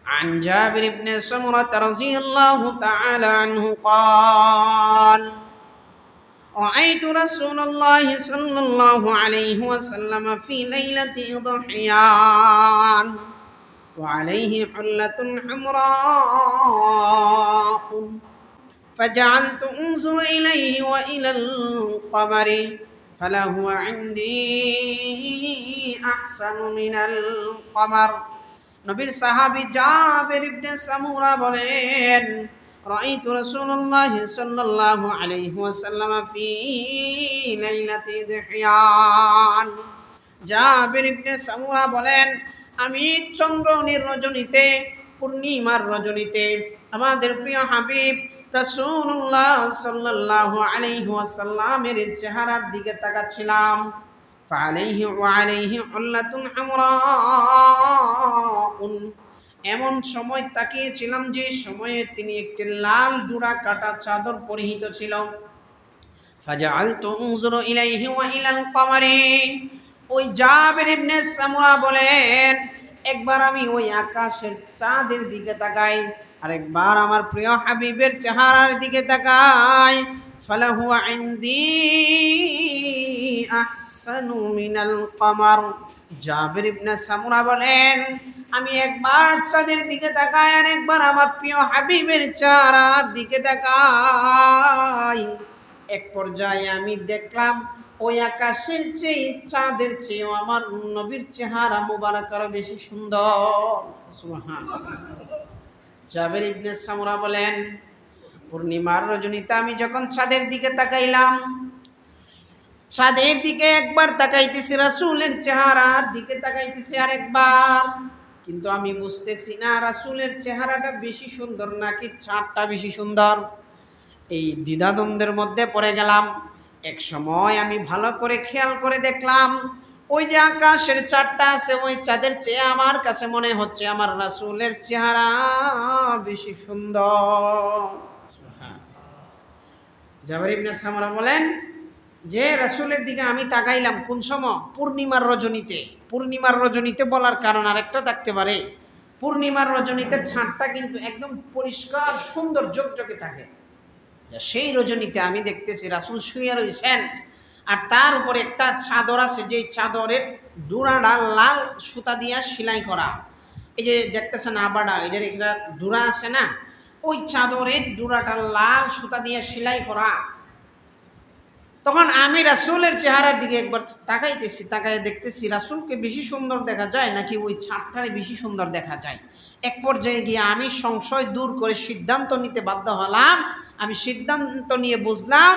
عن جابر بن سمرة رضي الله تعالى عنه قال رأيت رسول الله صلى الله عليه وسلم في ليلة ضحيان وعليه حلة حمراء فجعلت أنظر إليه وإلى القمر فلهو عندي أحسن من القمر নবীর সাহাবী জাবের ইবনে সামুরা বলেন রাআইতু রাসূলুল্লাহ সাল্লাল্লাহু আলাইহি ওয়াসাল্লাম ফি লাইলাতি দিহয়ান। জাবের ইবনে সামুরা বলেন আমি চন্দ্রনীর রজনীতে, পূর্ণিমার রজনীতে আমাদের প্রিয় হাবিব রাসূলুল্লাহ সাল্লাল্লাহু আলাইহি ওয়াসাল্লামের চেহারার দিকে তাকাচ্ছিলাম। ফালাইহি ওয়া আলাইহি হুল্লাতুন হামরাউন, এমন সময় তাকিয়েছিলাম যে সময়ে তিনি একটি লাল ডোরা কাটা চাদর পরিহিত ছিল। ফাজআলতু উনজুরু ইলাইহি ওয়া ইলাল কমারি, ওই জাবের ইবনে সামুরা বলেন একবার আমি ওই আকাশের চাঁদের দিকে তাকাই, আরেকবার আমার প্রিয় হাবিবের চেহারার দিকে তাকাই। ফালাহু ইনদি আহসানু মিনাল কমার, জাবের ইবনে সামুরা বলেন আমি একবার চাঁদের দিকে তাকাই আর একবার আমার প্রিয় হাবিবের চেহারার দিকে তাকাই। এক পর্যায়ে আমি দেখলাম ওই আকাশের চেয়ে চাঁদের চেয়েও আমার নবীর চেহারা মুবারক আরো বেশি সুন্দর। সুবহানাল্লাহ। জাবের ইবনে সামুরা বলেন পূর্ণিমার রজনীতে আমি যখন চাঁদের দিকে তাকাইলাম, চাঁদের দিকে একবার তাকাইতেছি, রাসূলের চেহারার দিকে তাকাইতেছি আরেকবার, কিন্তু আমি বুঝতেছি না রাসূলের চেহারাটা বেশি সুন্দর নাকি চাঁদটা বেশি সুন্দর। এই দ্বিধাদ্বন্দ্বের মধ্যে পড়ে গেলাম। এক সময় আমি ভালো করে খেয়াল করে দেখলাম ওই যে আকাশের চাঁদটা আছে ওই চাঁদের চেয়ে আমার কাছে মনে হচ্ছে আমার রাসূলের চেহারা বেশি সুন্দর। জাবের ইবনে সামুরা বলেন যে রাসূলের দিকে আমি তাকাইলাম কোন সময়? পূর্ণিমার রজনীতে। পূর্ণিমার রজনীতে বলার কারণ আরেকটা থাকতে পারে, পূর্ণিমার রজনীতে চাঁদটা কিন্তু একদম পরিষ্কার সুন্দর ঝকঝকে থাকে। সেই রজনীতে আমি দেখতেছি রাসূল শুয়ে রয়েছেন আর তার উপরে একটা চাদর আছে, যেই চাদরের ডোরাটা লাল সুতা দিয়া সেলাই করা। এই যে দেখতেছেন আবাডা, এটার একটা ডোরা আছে না, ওই চাদরের ডোরাটা লাল সুতা দিয়ে সেলাই করা। তখন আমি রাসূলের চেহারার দিকে একবার তাকাইতেছি, তাকাই দেখতেছি রাসূলকে বেশি সুন্দর দেখা যায় নাকি ওই ছাদটারে বেশি সুন্দর দেখা যায়। এক পর্যায়ে গিয়ে আমি সংশয় দূর করে সিদ্ধান্ত নিতে বাধ্য হলাম। আমি সিদ্ধান্ত নিয়ে বুঝলাম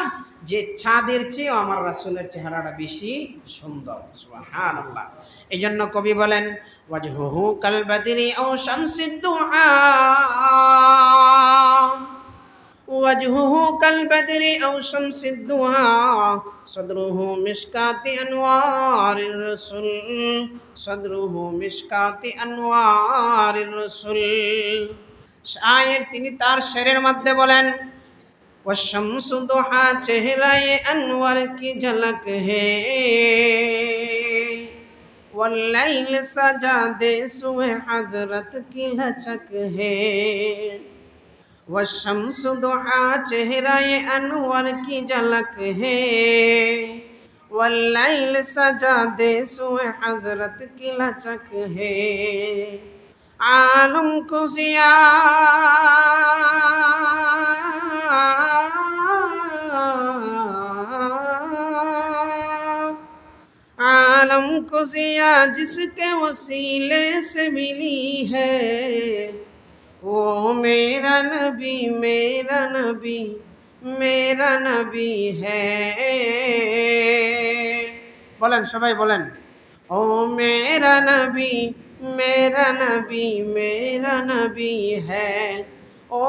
যে চাঁদের চেয়ে আমার রাসূলের চেহারাটা বেশি সুন্দর। সুবহানাল্লাহ। এই জন্য কবি বলেন ওয়াজহুহু কাল বাদরি আও শামসিদ দুহা, وجهه كالبدر أو شمس الضحى صدره مشكاة أنوار الرسول صدره مشكاة أنوار الرسول। শায়ের তিনি তার শেরের মধ্যে বলেন والشمس ضحى চেহারায়ে अनवर की झलक है والليل सजादे सुए हजरत की लचक है। वशम्स दुहा चेहराए अनवर की झलक है वल्लैल सजादे सुए हजरत की लचक है। आलम को जिया आलम को जिया जिसके वसीले से मिली है वो मेरा नबी मेरा नबी मेरा नबी है। বলেন সবাই বলেন ও মেরা নবী मेरा नबी मेरा नबी है ও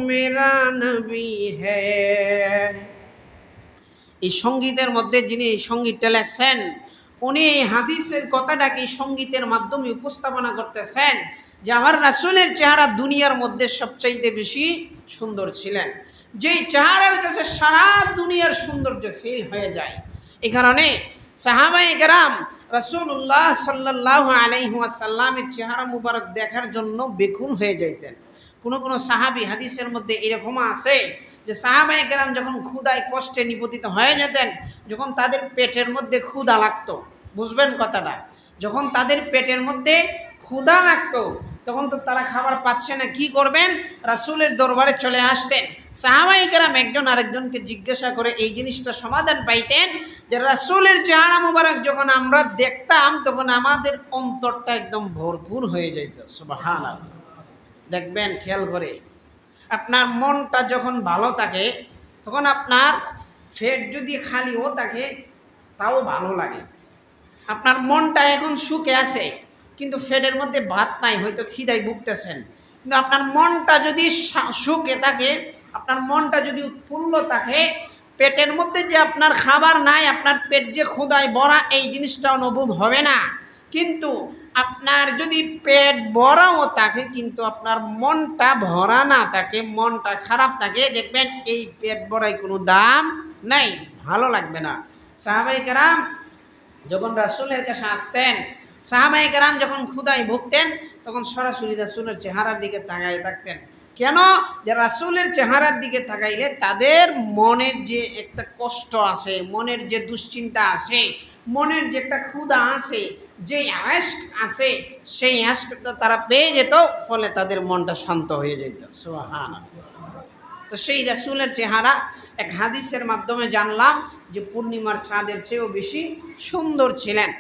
মেরা নবী है। এই সঙ্গীতের মধ্যে যিনি এই সঙ্গীতটা লেখছেন উনি এই হাদিসের কথাটাকে সঙ্গীতের মাধ্যমে উপস্থাপনা করতেছেন যে আমার রাসূলের চেহারা দুনিয়ার মধ্যে সবচাইতে বেশি সুন্দর ছিলেন, যেই চেহারার কাছে সারা দুনিয়ার সৌন্দর্য ফিল হয়ে যায়। এই কারণে সাহাবায়ে কেরাম রাসূলুল্লাহ সাল্লাল্লাহু আলাইহি ওয়াসাল্লামের চেহারা মুবারক দেখার জন্য বেকুল হয়ে যাইতেন। কোন কোন সাহাবী হাদিসের মধ্যে এরকম আছে যে সাহাবায়ে কেরাম যখন ক্ষুধায় কষ্টে নিপতিত হয়ে যেতেন, যখন তাদের পেটের মধ্যে ক্ষুধা লাগতো, বুঝবেন কথাটা, যখন তাদের পেটের মধ্যে ক্ষুধা লাগতো তখন তো তারা খাবার পাচ্ছে না, কি করবেন? রাসূলের দরবারে চলে আসতেন। সাহাবায়ে কেরাম একজন আরেকজনকে জিজ্ঞাসা করে এই জিনিসটা সমাধান পাইতেন যে রাসূলের চেহারা মুবারক যখন আমরা দেখতাম তখন আমাদের অন্তরটা একদম ভরপুর হয়ে যেত। সুবহানাল্লাহ। দেখবেন খেয়াল করে, আপনার মনটা যখন ভালো থাকে তখন আপনার পেট যদি খালিও থাকে তাও ভালো লাগে। আপনার মনটা এখন সুখে আছে কিন্তু পেটের মধ্যে ভাত নাই, হয়তো খিদায় ভুগতেছেন, কিন্তু আপনার মনটা যদি সুখে থাকে, আপনার মনটা যদি উৎফুল্ল থাকে, পেটের মধ্যে যে আপনার খাবার নাই, আপনার পেট যে ক্ষুধায় ভরা এই জিনিসটা অনুভব হবে না। কিন্তু আপনার যদি পেট ভরাও থাকে কিন্তু আপনার মনটা ভরা না থাকে, মনটা খারাপ থাকে, দেখবেন এই পেট ভরায় কোনো দাম নাই, ভালো লাগবে না। সাহাবায়ে কেরাম যখন রাসূলের কাছে আসতেন, সাহাবায়ে কেরাম যখন ক্ষুধায় ভুগতেন তখন সরাসরি রাসূলের চেহারার দিকে তাকায় থাকতেন। কেন? যে রাসূলের চেহারার দিকে তাকাইলে তাদের মনের যে একটা কষ্ট আছে, মনের যে দুশ্চিন্তা আছে, মনের যে একটা ক্ষুধা আছে, যে আশক আছে, সেই আশকটা তারা পেয়ে যেত, ফলে তাদের মনটা শান্ত হয়ে যেত। সুবহানাল্লাহ। তো সেই রাসূলের চেহারা এক হাদিসের মাধ্যমে জানলাম যে পূর্ণিমার চাঁদের চেয়েও বেশি সুন্দর ছিলেন।